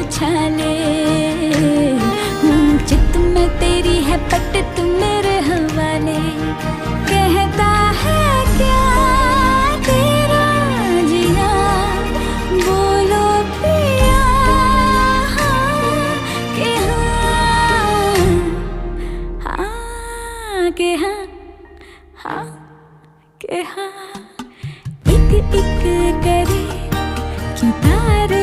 उछाले। चित में तेरी है पट तू मेरे हवाले। कहता है क्या तेरा जिया, बोलो पिया हाँ के हाँ, हाँ के हाँ, हाँ के हाँ। एक एक करे क्यों तारे